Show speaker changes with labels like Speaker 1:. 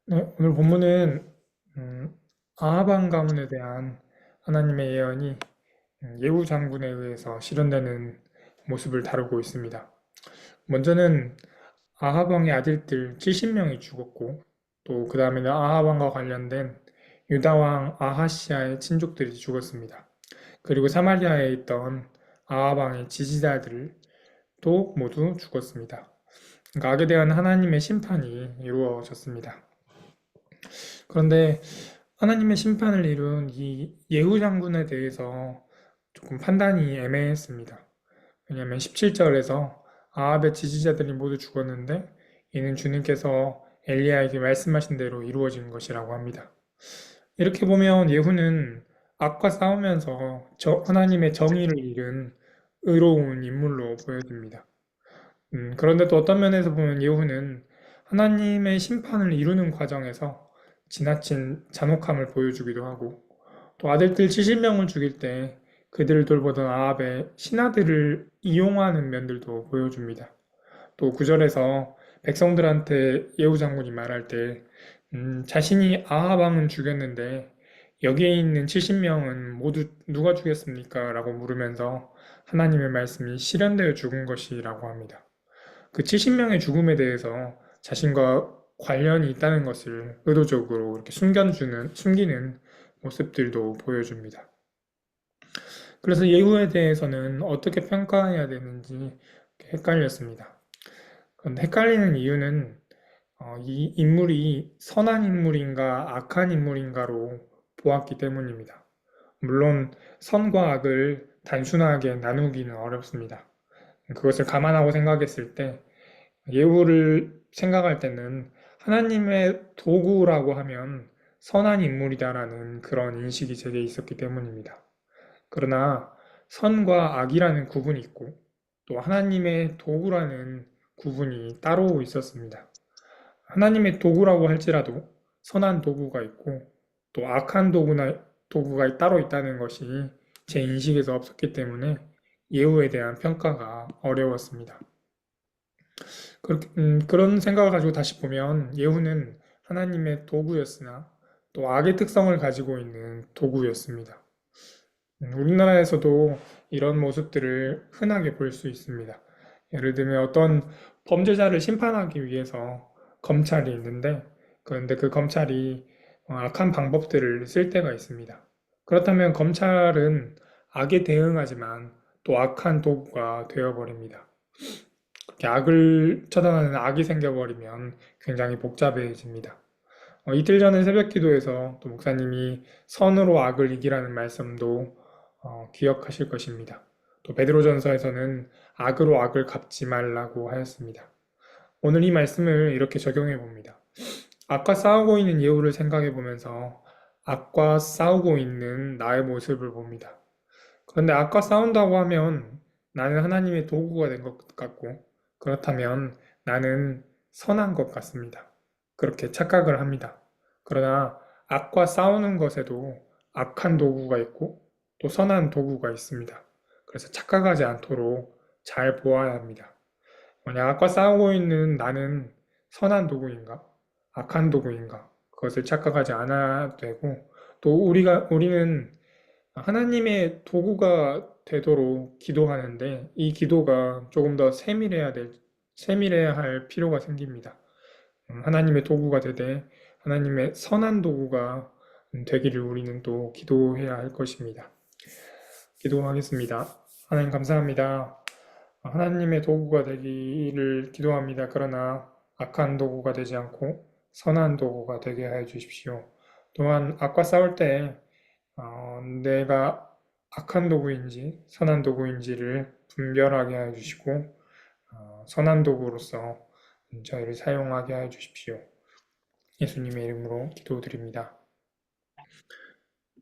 Speaker 1: 네, 오늘 본문은 아하방 가문에 대한 하나님의 예언이 예후 장군에 의해서 실현되는 모습을 다루고 있습니다. 먼저는 아하방의 아들들 70명이 죽었고, 또 그 다음에는 아하방과 관련된 유다왕 아하시아의 친족들이 죽었습니다. 그리고 사마리아에 있던 아하방의 지지자들도 모두 죽었습니다. 그러니까 악에 대한 하나님의 심판이 이루어졌습니다. 그런데 하나님의 심판을 이룬 이 예후 장군에 대해서 조금 판단이 애매했습니다. 왜냐하면 17절에서 아합의 지지자들이 모두 죽었는데 이는 주님께서 엘리야에게 말씀하신 대로 이루어진 것이라고 합니다. 이렇게 보면 예후는 악과 싸우면서 하나님의 정의를 이룬 의로운 인물로 보여집니다. 그런데 또 어떤 면에서 보면 예후는 하나님의 심판을 이루는 과정에서 지나친 잔혹함을 보여주기도 하고 또 아들들 70명을 죽일 때 그들을 돌보던 아합의 신하들을 이용하는 면들도 보여줍니다. 또 9절에서 백성들한테 예후 장군이 말할 때 자신이 아합 왕은 죽였는데 여기에 있는 70명은 모두 누가 죽였습니까? 라고 물으면서 하나님의 말씀이 실현되어 죽은 것이라고 합니다. 그 70명의 죽음에 대해서 자신과 관련이 있다는 것을 의도적으로 이렇게 숨기는 모습들도 보여줍니다. 그래서 예후에 대해서는 어떻게 평가해야 되는지 헷갈렸습니다. 그런데 헷갈리는 이유는 이 인물이 선한 인물인가 악한 인물인가로 보았기 때문입니다. 물론 선과 악을 단순하게 나누기는 어렵습니다. 그것을 감안하고 생각했을 때 예후를 생각할 때는 하나님의 도구라고 하면 선한 인물이다라는 그런 인식이 제게 있었기 때문입니다. 그러나 선과 악이라는 구분이 있고 또 하나님의 도구라는 구분이 따로 있었습니다. 하나님의 도구라고 할지라도 선한 도구가 있고 또 악한 도구가 따로 있다는 것이 제 인식에서 없었기 때문에 예후에 대한 평가가 어려웠습니다. 그런 생각을 가지고 다시 보면 예후는 하나님의 도구였으나 또 악의 특성을 가지고 있는 도구였습니다. 우리나라에서도 이런 모습들을 흔하게 볼 수 있습니다. 예를 들면 어떤 범죄자를 심판하기 위해서 검찰이 있는데, 그런데 그 검찰이 악한 방법들을 쓸 때가 있습니다. 그렇다면 검찰은 악에 대응하지만 또 악한 도구가 되어버립니다. 그렇게 악을 처단하는 악이 생겨버리면 굉장히 복잡해집니다. 이틀 전에 새벽 기도에서 또 목사님이 선으로 악을 이기라는 말씀도 기억하실 것입니다. 또 베드로전서에서는 악으로 악을 갚지 말라고 하였습니다. 오늘 이 말씀을 이렇게 적용해 봅니다. 악과 싸우고 있는 예후를 생각해 보면서 악과 싸우고 있는 나의 모습을 봅니다. 그런데 악과 싸운다고 하면 나는 하나님의 도구가 된 것 같고 그렇다면 나는 선한 것 같습니다. 그렇게 착각을 합니다. 그러나 악과 싸우는 것에도 악한 도구가 있고 또 선한 도구가 있습니다. 그래서 착각하지 않도록 잘 보아야 합니다. 만약 악과 싸우고 있는 나는 선한 도구인가? 악한 도구인가? 그것을 착각하지 않아야 되고 또 우리는 하나님의 도구가 되도록 기도하는데 이 기도가 조금 더 세밀해야 할 필요가 생깁니다. 하나님의 도구가 되되 하나님의 선한 도구가 되기를 우리는 또 기도해야 할 것입니다. 기도하겠습니다. 하나님 감사합니다. 하나님의 도구가 되기를 기도합니다. 그러나 악한 도구가 되지 않고 선한 도구가 되게 해 주십시오. 또한 악과 싸울 때 내가 악한 도구인지 선한 도구인지를 분별하게 해 주시고 선한 도구로서 저희를 사용하게 해 주십시오. 예수님의 이름으로 기도드립니다.